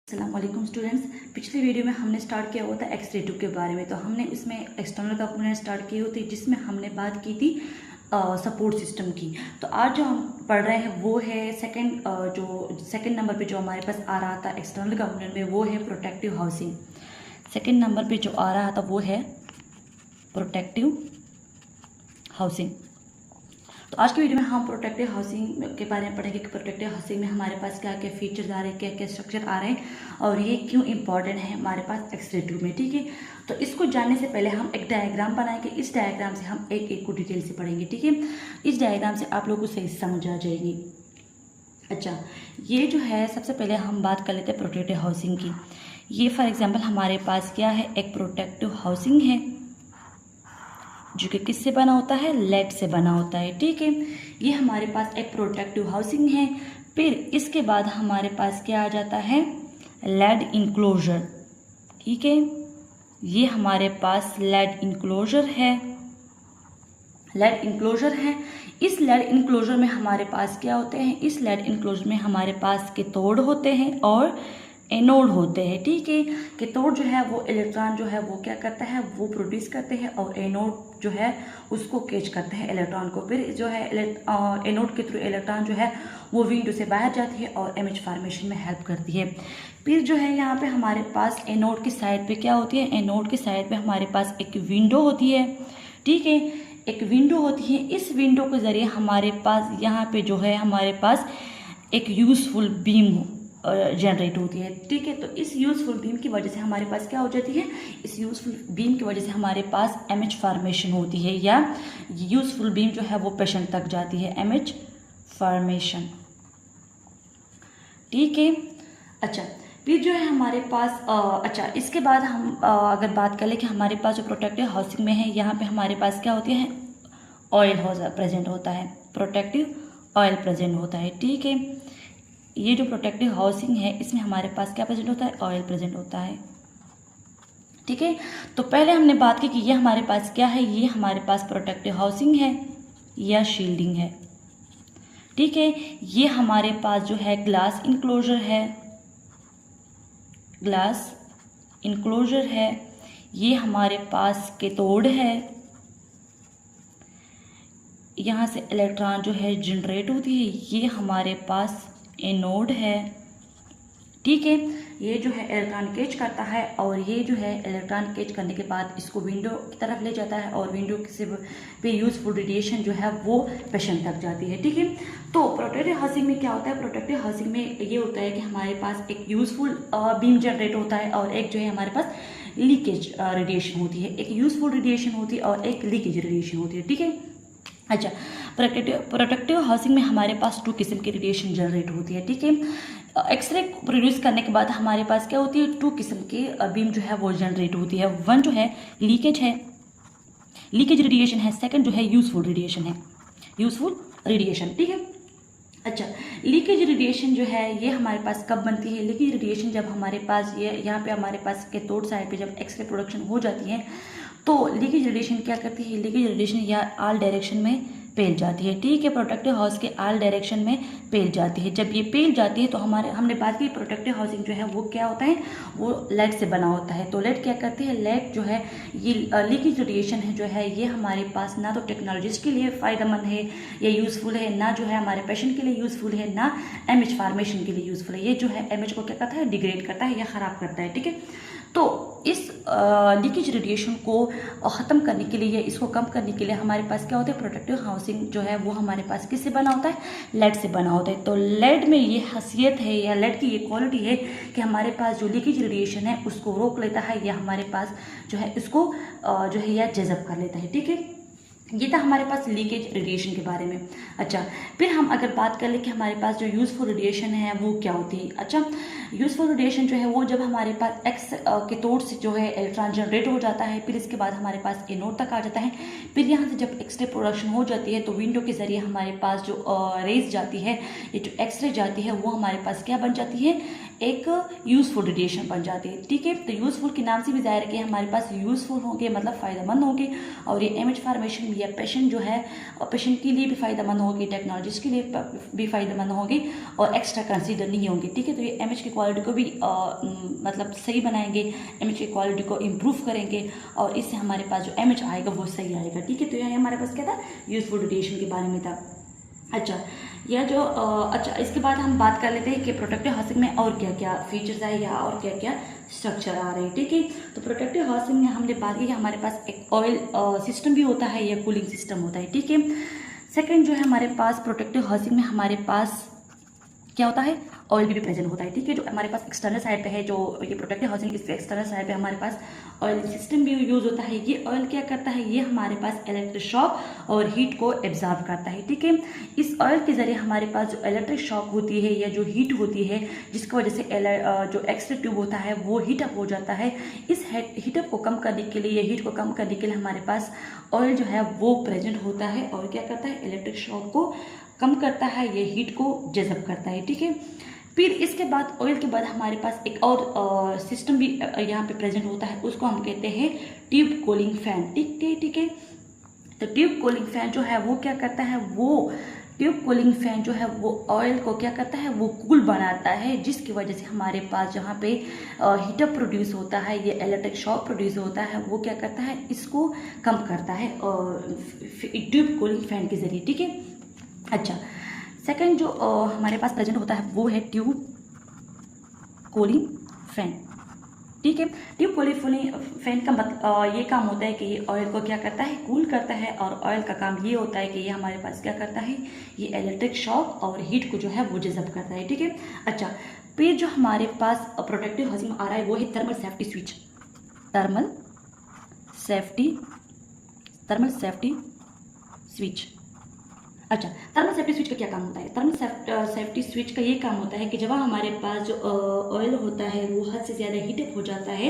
अस्सलाम वालेकुम स्टूडेंट्स। पिछले वीडियो में हमने स्टार्ट किया हुआ था एक्स-रे ट्यूब के बारे में। तो हमने इसमें एक्सटर्नल कंपोनेंट स्टार्ट की होती जिसमें हमने बात की थी सपोर्ट सिस्टम की। तो आज जो हम पढ़ रहे हैं वो है सेकंड नंबर पे जो हमारे पास आ रहा था एक्सटर्नल कंपोनेंट में, वो है प्रोटेक्टिव हाउसिंग। सेकंड नंबर पे जो आ रहा था वो है प्रोटेक्टिव हाउसिंग। तो आज की वीडियो में हम प्रोटेक्टिव हाउसिंग के बारे में पढ़ेंगे कि प्रोटेक्टिव हाउसिंग में हमारे पास क्या क्या फीचर्स आ रहे हैं, क्या क्या स्ट्रक्चर आ रहे हैं और ये क्यों इंपॉर्टेंट है हमारे पास एक्स-रे ट्यूब में। ठीक है, तो इसको जानने से पहले हम एक डायग्राम बनाएंगे। इस डायग्राम से हम एक एक को डिटेल से पढ़ेंगे। ठीक है, इस डायग्राम से आप लोगों को सही समझ आ जाएगी। अच्छा, ये जो है सबसे पहले हम बात कर लेते हैं प्रोटेक्टिव हाउसिंग की। ये फॉर एग्जाम्पल हमारे पास क्या है, एक प्रोटेक्टिव हाउसिंग है जो कि किससे बना होता है, लेड से बना होता है। ठीक है, ये हमारे पास एक प्रोटेक्टिव हाउसिंग है। फिर इसके बाद हमारे पास क्या आ जाता है, लेड इंक्लोजर। ठीक है, ये हमारे पास लेड इंक्लोजर है। लेड इंक्लोजर है। इस लेड इंक्लोजर में हमारे पास क्या होते हैं, इस लेड इंक्लोजर में हमारे पास कैथोड होते हैं और एनोड होते हैं। ठीक है, कैथोड जो है वो इलेक्ट्रॉन जो है वो क्या करता है, वो प्रोड्यूस करते हैं और एनोड जो है उसको कैच करते हैं इलेक्ट्रॉन को। फिर जो है एनोड के थ्रू इलेक्ट्रॉन जो है वो विंडो से बाहर जाती है और इमेज फॉर्मेशन में हेल्प करती है। फिर जो है यहाँ पे हमारे पास एनोड की साइड पे क्या होती है, एनोड की साइड पे हमारे पास एक विंडो होती है। ठीक है, एक विंडो होती है। इस विंडो के ज़रिए हमारे पास यहाँ पे जो है हमारे पास एक यूज़फुल बीम जनरेट होती है। ठीक है, तो इस यूज़फुल बीम की वजह से हमारे पास क्या हो जाती है, इस यूज़फुल बीम की वजह से हमारे पास इमेज फॉर्मेशन होती है, या यूज़फुल बीम जो है वो पेशेंट तक जाती है, इमेज फॉर्मेशन। ठीक है, अच्छा, फिर जो है हमारे पास अच्छा, इसके बाद हम अगर बात करें कि हमारे पास जो प्रोटेक्टिव हाउसिंग में है, यहाँ पे हमारे पास क्या होती है, ऑयल प्रेजेंट होता है, प्रोटेक्टिव ऑयल प्रेजेंट होता है। ठीक है, ये जो प्रोटेक्टिव हाउसिंग है इसमें हमारे पास क्या प्रेजेंट होता है, ऑयल प्रेजेंट होता है। ठीक है, तो पहले हमने बात की कि ये हमारे पास क्या है, ये हमारे पास प्रोटेक्टिव हाउसिंग है या शील्डिंग है। ठीक है, ये हमारे पास जो है ग्लास इनक्लोजर है, ग्लास इनक्लोजर है। ये हमारे पास कैथोड है, यहाँ से इलेक्ट्रॉन जो है जनरेट होती है। ये हमारे पास एनोड है। ठीक है, ये जो है इलेक्ट्रॉन कैच करता है और ये जो है इलेक्ट्रॉन कैच करने के बाद इसको विंडो की तरफ ले जाता है और विंडो से पे यूजफुल रेडिएशन जो है वो पेशेंट तक जाती है। ठीक है, तो प्रोटेक्टिव हाउसिंग में क्या होता है, प्रोटेक्टिव हाउसिंग में ये होता है कि हमारे पास एक यूजफुल बीम जनरेट होता है और एक जो है हमारे पास लीकेज रेडिएशन होती है। एक यूजफुल रेडिएशन होती है और एक लीकेज रेडिएशन होती है। ठीक है, अच्छा, प्रोटेक्टिव हाउसिंग में हमारे पास 2 किस्म की रेडिएशन जनरेट होती है। ठीक है, एक्सरे प्रोड्यूस करने के बाद हमारे पास क्या होती है, 2 किस्म की बीम जो है वो जनरेट होती है। वन जो है लीकेज है, लीकेज रेडिएशन है। सेकंड जो है यूजफुल रेडिएशन है, यूजफुल रेडिएशन। ठीक है, अच्छा, लीकेज रेडिएशन जो है ये हमारे पास कब बनती है, लीकेज रेडिएशन जब हमारे पास ये यहाँ पे हमारे पास कैथोड साइड पे जब एक्सरे प्रोडक्शन हो जाती है तो लीकेज रेडिएशन क्या करती है, लीकेज रेडिएशन या ऑल डायरेक्शन में फैल जाती है। ठीक है, प्रोटेक्टिव हाउस के ऑल डायरेक्शन में फैल जाती है। जब ये फैल जाती है तो हमने बात की प्रोटेक्टिव हाउसिंग जो है वो क्या होता है, वो लेड से बना होता है। तो लेड क्या करती है, लेड जो है ये लीकेज रेडिएशन है जो है ये हमारे पास ना तो टेक्नोलॉजिस्ट के लिए फ़ायदेमंद है या यूज़फुल है, ना जो है हमारे पेशेंट के लिए यूज़फुल है, ना इमेज फॉर्मेशन के लिए यूज़फुल है। ये जो है इमेज को क्या करता है, डिग्रेड करता है या ख़राब करता है। ठीक है, तो इस लीकेज रेडिएशन को ख़त्म करने के लिए या इसको कम करने के लिए हमारे पास क्या होता है, प्रोटेक्टिव हाउसिंग जो है वो हमारे पास किससे बना होता है, लेड से बना होता है। तो लेड में ये खासियत है या लेड की ये क्वालिटी है कि हमारे पास जो लीकेज रेडिएशन है उसको रोक लेता है या हमारे पास जो है इसको जो है या जज़ब कर लेता है। ठीक है, ये था हमारे पास लीकेज रेडिएशन के बारे में। अच्छा, फिर हम अगर बात कर ले कि हमारे पास जो यूज़फुल रेडिएशन है वो क्या होती है। अच्छा, यूज़फुल रेडिएशन जो है वो जब हमारे पास एक्स कैथोड से जो है इलेक्ट्रॉन जनरेट हो जाता है, फिर इसके बाद हमारे पास एनोड तक आ जाता है। फिर यहाँ से जब एक्सरे प्रोडक्शन हो जाती है तो विंडो के ज़रिए हमारे पास जो रेज जाती है, ये जो एक्सरे जाती है वो हमारे पास क्या बन जाती है, एक यूज़फुल रेडिएशन बन जाती है। ठीक है, तो यूज़फुल के नाम से भी ज़ाहिर है कि हमारे पास यूज़फुल होंगे, मतलब फ़ायदेमंद होंगे, और ये इमेज फार्मेशन या पेशेंट जो है पेशेंट के लिए भी फ़ायदेमंद होगी, टेक्नोलॉजिस्ट के लिए भी फ़ायदेमंद होगी, और एक्स्ट्रा कंसीडर नहीं होंगे। ठीक है, तो ये इमेज की क्वालिटी को भी मतलब सही बनाएंगे, इमेज की क्वालिटी को इम्प्रूव करेंगे, और इससे हमारे पास जो इमेज आएगा वो सही आएगा। ठीक है, तो यहाँ हमारे पास क्या था, यूज़फुल रेडिएशन के बारे में था। अच्छा, यह जो अच्छा, इसके बाद हम बात कर लेते हैं कि प्रोटेक्टिव हाउसिंग में और क्या क्या फीचर्स आए या और क्या क्या स्ट्रक्चर आ रहे हैं। ठीक है, तो प्रोटेक्टिव हाउसिंग में हमने बात की कि हमारे पास एक ऑयल सिस्टम भी होता है या कूलिंग सिस्टम होता है। ठीक है, सेकंड जो है हमारे पास प्रोटेक्टिव हाउसिंग में हमारे पास क्या होता है, ऑयल भी प्रेजेंट होता है। ठीक है, जो हमारे पास एक्सटर्नल साइड पे है, जो ये प्रोटेक्टिव हाउसिंग इसके एक्सटर्नल साइड पे हमारे पास ऑयल सिस्टम भी यूज़ होता है। ये ऑयल क्या करता है, ये हमारे पास इलेक्ट्रिक शॉक और हीट को एब्जॉर्ब करता है। ठीक है, इस ऑयल के ज़रिए हमारे पास जो इलेक्ट्रिक शॉक होती है या जो हीट होती है, जिसकी वजह से जो एक्सरे ट्यूब होता है वो हीटअप हो जाता है। इस हीटअप को कम करने के लिए या हीट को कम करने के लिए हमारे पास ऑयल जो है वो प्रेजेंट होता है, और क्या करता है, इलेक्ट्रिक शॉक को कम करता है, ये हीट को जज़ब करता है। ठीक है, फिर इसके बाद ऑयल के बाद हमारे पास एक और सिस्टम भी यहाँ पे प्रेजेंट होता है, उसको हम कहते हैं ट्यूब कूलिंग फैन। ठीक है, तो ट्यूब कूलिंग फैन जो है वो क्या करता है, वो ट्यूब कूलिंग फैन जो है वो ऑयल को क्या करता है, वो कूल बनाता है, जिसकी वजह से हमारे पास जहाँ पे हीटअप प्रोड्यूस होता है, ये इलेक्ट्रिक शॉक प्रोड्यूस होता है, वो क्या करता है, इसको कम करता है ट्यूब कूलिंग फैन के जरिए। ठीक है, अच्छा, सेकंड जो हमारे पास प्रेजेंट होता है वो है ट्यूब कूलिंग फैन। ठीक है, ट्यूब कूलिंग फैन का ये काम होता है कि ये ऑयल को क्या करता है, कूल करता है, और ऑयल का काम ये होता है कि ये हमारे पास क्या करता है, ये इलेक्ट्रिक शॉक और हीट को जो है वो जज़ब करता है। ठीक है, अच्छा, फिर जो हमारे पास प्रोटेक्टिव हाउसिंग में आ रहा है वो है thermal safety switch. Thermal safety switch. अच्छा, थर्मल सेफ्टी स्विच का क्या काम होता है, थर्मल सेफ्टी स्विच का ये काम होता है कि जब हमारे पास जो ऑयल होता है वो हद से ज़्यादा हीटअप हो जाता है,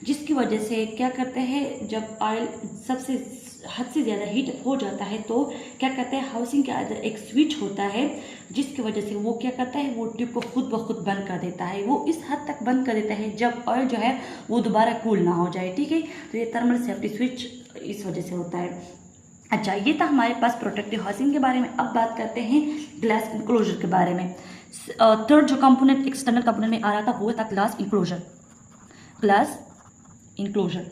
जिसकी वजह से क्या करते हैं, जब ऑयल सबसे हद से ज़्यादा हीट हो जाता है तो क्या करते हैं, हाउसिंग के अंदर एक स्विच होता है, जिसकी वजह से वो क्या करता है, वो ट्यूब को खुद ब खुद बंद कर देता है। वो इस हद तक बंद कर देता है जब ऑयल जो है वो दोबारा कूल ना हो जाए। ठीक है, तो ये थर्मल सेफ्टी स्विच इस वजह से होता है। अच्छा, ये था हमारे पास प्रोटेक्टिव हाउसिंग के बारे में। अब बात करते हैं ग्लास इंक्लोजर के बारे में। थर्ड जो कंपोनेंट एक्सटर्नल कंपोनेंट में आ रहा था वो था ग्लास इंक्लोजर।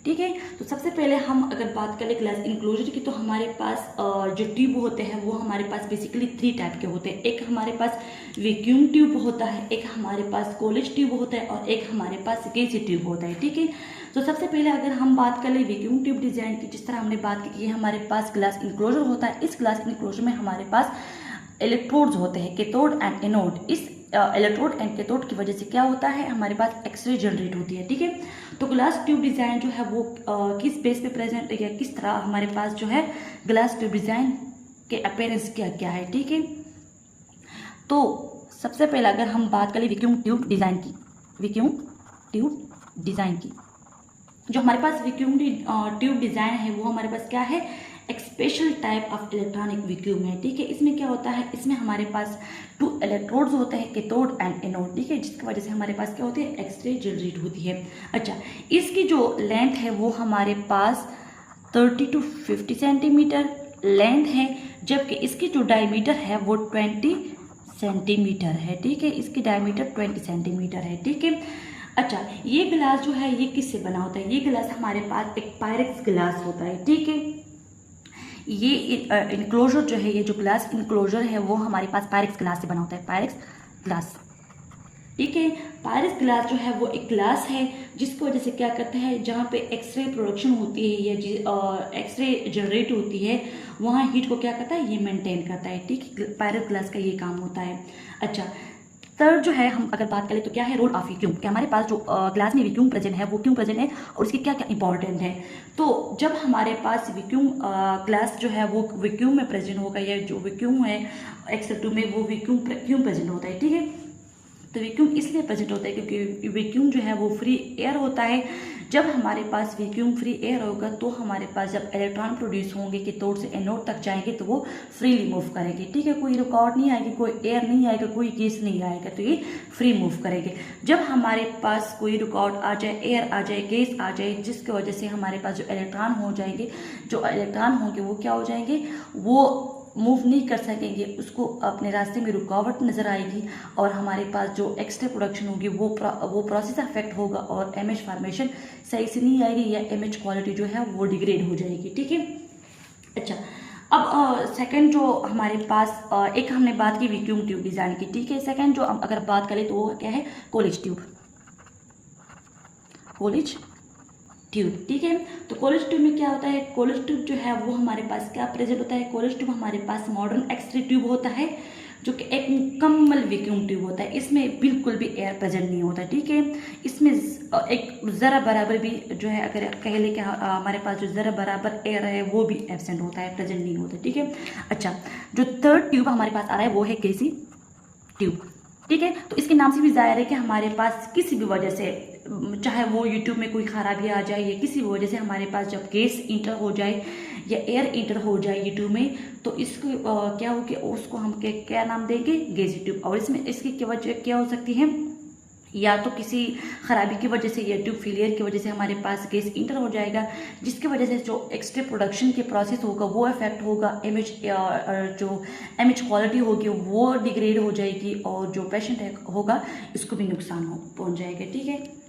ठीक है, तो सबसे पहले हम अगर बात करें ग्लास इंक्लोजर की, तो हमारे पास जो ट्यूब होते हैं वो हमारे पास बेसिकली 3 टाइप के होते हैं। एक हमारे पास वैक्यूम ट्यूब होता है, एक हमारे पास कॉलेज ट्यूब होता है, और एक हमारे पास गेजी ट्यूब होता है। ठीक है, तो सबसे पहले अगर हम बात करें वैक्यूम ट्यूब डिज़ाइन की, जिस तरह हमने बात की कि हमारे पास ग्लास इंक्लोजर होता है। इस ग्लास इंक्लोजर में हमारे पास इलेक्ट्रोड्स होते हैं, कैथोड एंड एनोड। इस इलेक्ट्रोड एंड कैथोड की वजह से क्या होता है, हमारे पास एक्सरे जनरेट होती है। ठीक है, तो ग्लास ट्यूब डिज़ाइन जो है वो किस बेस पे प्रेजेंट या किस तरह हमारे पास जो है ग्लास ट्यूब डिज़ाइन के अपीयरेंस क्या क्या है। ठीक है, तो सबसे पहले अगर हम बात करें वैक्यूम ट्यूब डिज़ाइन की, जो हमारे पास वैक्यूम ट्यूब डिज़ाइन है वो हमारे पास क्या है, एक special type of electronic vacuum है। ठीक है, इसमें क्या होता है, इसमें हमारे पास 2 इलेक्ट्रोड्स होते हैं, कैथोड एंड एनोड। ठीक है, जिसकी वजह से हमारे पास क्या होती है, एक्सरे जनरेट होती है। अच्छा, इसकी जो लेंथ है वो हमारे पास 30 to 50 सेंटीमीटर लेंथ है, जबकि इसकी जो डायमीटर है वो 20 सेंटीमीटर है। ठीक है, इसकी डायमीटर 20 सेंटीमीटर है। ठीक है, अच्छा, ये गिलास जो है ये किससे बना होता है, ये गिलास हमारे पास एक पायरेक्स गिलास होता है। ठीक है, ये इंक्लोजर जो है, ये जो ग्लास इंक्लोजर है वो हमारे पास पायरेक्स ग्लास से बना होता है, पायरेक्स ग्लास। ठीक है, पायरेक्स ग्लास जो है वो एक ग्लास है जिसकी वजह से क्या करता है, जहाँ पे एक्सरे प्रोडक्शन होती है या एक्सरे जनरेट होती है, वहाँ हीट को क्या करता है, ये मेंटेन करता है। ठीक है, पायरेक्स ग्लास का ये काम होता है। अच्छा, थर्ड जो है हम अगर बात करें तो क्या है, रोल ऑफ वैक्यूम, कि हमारे पास जो ग्लास में वैक्यूम प्रेजेंट है वो क्यों प्रेजेंट है और उसकी क्या क्या इंपॉर्टेंट है। तो जब हमारे पास वैक्यूम ग्लास जो है वो वैक्यूम में प्रेजेंट होगा, या जो वैक्यूम है एक्सएल2 में वो वैक्यूम क्यों प्रेजेंट होता है। ठीक है, तो वैक्यूम इसलिए प्रेजेंट होता है क्योंकि वैक्यूम जो है वो फ्री एयर होता है, जब हमारे पास वैक्यूम फ्री एयर होगा तो हमारे पास जब इलेक्ट्रॉन प्रोड्यूस होंगे कैथोड से एनोड तक जाएंगे तो वो फ्रीली मूव करेंगे, ठीक है। कोई रुकावट नहीं आएगी, कोई एयर नहीं आएगा, कोई गैस नहीं आएगा, तो ये फ्री मूव करेंगे। जब हमारे पास कोई रुकावट आ जाए, एयर आ जाए, गैस आ जाए, जिसकी वजह से हमारे पास जो इलेक्ट्रॉन हो जाएंगे, जो इलेक्ट्रॉन होंगे वो क्या हो जाएंगे, वो मूव नहीं कर सकेंगे, उसको अपने रास्ते में रुकावट नज़र आएगी और हमारे पास जो एक्स्ट्रा प्रोडक्शन होगी वो प्रोसेस अफेक्ट होगा और एमएच फॉर्मेशन सही से नहीं आएगी या एमएच क्वालिटी जो है वो डिग्रेड हो जाएगी, ठीक है। अच्छा, अब सेकंड जो हमारे पास एक हमने बात की वैक्यूम ट्यूब डिज़ाइन की, ठीक है। सेकंड जो अगर बात करें तो वो क्या है, कॉलेज ट्यूब, कॉलेज ट्यूब, ठीक है। तो कॉलेज ट्यूब में क्या होता है, कॉलेज ट्यूब जो है वो हमारे पास क्या प्रेजेंट होता है, कॉलेज ट्यूब हमारे पास मॉडर्न एक्स-रे ट्यूब होता है जो कि एक मुकम्मल वैक्यूम ट्यूब होता है, इसमें बिल्कुल भी एयर प्रेजेंट नहीं होता, ठीक है। इसमें एक ज़रा बराबर भी जो है, अगर कह लें कि हमारे पास जो ज़रा बराबर एयर है वो भी एब्सेंट होता है, प्रेजेंट नहीं होता, ठीक है। अच्छा, जो थर्ड ट्यूब हमारे पास आ रहा है वो है केसी ट्यूब, ठीक है। तो इसके नाम से भी जाहिर है कि हमारे पास किसी भी वजह से, चाहे वो यूट्यूब में कोई खराबी आ जाए या किसी भी वजह से हमारे पास जब गैस इंटर हो जाए या एयर इंटर हो जाए यूट्यूब में, तो इसको क्या हो कि उसको हम क्या नाम देंगे, गैस ट्यूब। और इसमें इसकी वजह क्या हो सकती है, या तो किसी खराबी की वजह से या ट्यूब फेलियर की वजह से हमारे पास गैस इंटर हो जाएगा, जिसकी वजह से जो एक्स्ट्रा प्रोडक्शन के प्रोसेस होगा वो इफेक्ट होगा, जो एमएच क्वालिटी होगी वो डिग्रेड हो जाएगी और जो पेशेंट होगा इसको भी नुकसान पहुंच जाएगा, ठीक है।